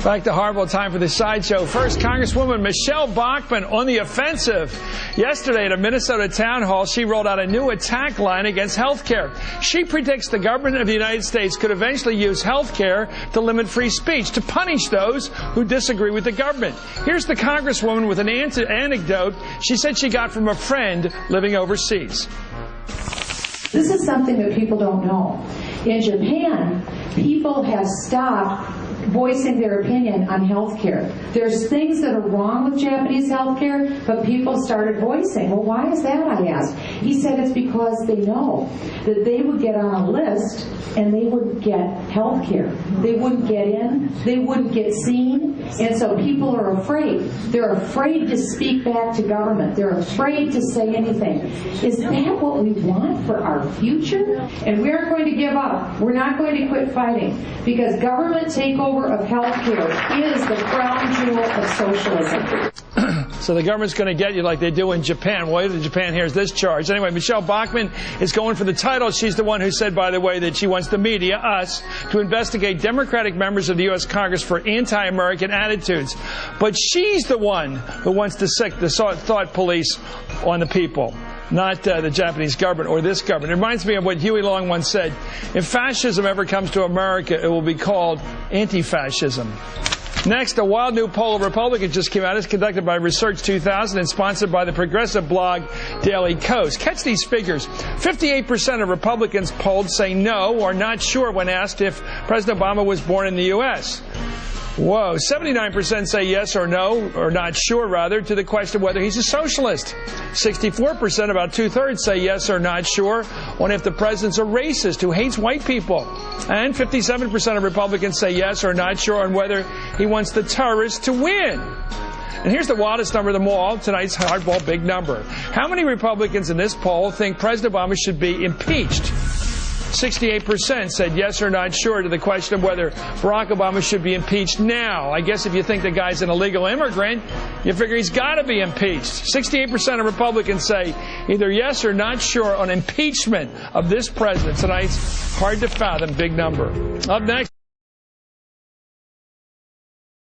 Back to horrible time for the sideshow. First, Congresswoman Michelle Bachmann on the offensive. Yesterday at a Minnesota town hall, she rolled out a new attack line against health care. She predicts the government of the United States could eventually use health care to limit free speech, to punish those who disagree with the government. Here's the Congresswoman with an anecdote she said she got from a friend living overseas. This is something that people don't know. In Japan, people have stopped voicing their opinion on health care. There's things that are wrong with Japanese health care, but people started voicing. Well, why is that, I asked. He said it's because they know that they would get on a list and they wouldn't get health care. They wouldn't get in, they wouldn't get seen, and so people are afraid. They're afraid to speak back to government. They're afraid to say anything. Is that what we want for our future? And we aren't going to give up. We're not going to quit fighting, because government takeover of health care is the crown jewel of socialism. So the government's going to get you like they do in Japan. Well, Japan hears this charge. Anyway, Michelle Bachmann is going for the title. She's the one who said, by the way, that she wants the media, us, to investigate Democratic members of the U.S. Congress for anti-American attitudes. But she's the one who wants to sick the thought police on the people, not the Japanese government or this government. It reminds me of what Huey Long once said: if fascism ever comes to America, it will be called anti-fascism. Next, a wild new poll of Republicans just came out. It's conducted by Research 2000 and sponsored by the progressive blog Daily Kos. Catch these figures. 58% of Republicans polled say no or not sure when asked if President Obama was born in the U.S. Whoa, 79% say yes or no, or not sure rather, to the question whether he's a socialist. 64%, about two-thirds, say yes or not sure on if the president's a racist who hates white people. And 57% of Republicans say yes or not sure on whether he wants the terrorists to win. And here's the wildest number of them all, tonight's hardball big number. How many Republicans in this poll think President Obama should be impeached? 68% said yes or not sure to the question of whether Barack Obama should be impeached now. I guess if you think the guy's an illegal immigrant, you figure he's got to be impeached. 68% of Republicans say either yes or not sure on impeachment of this president. Tonight's hard to fathom big number. Up next.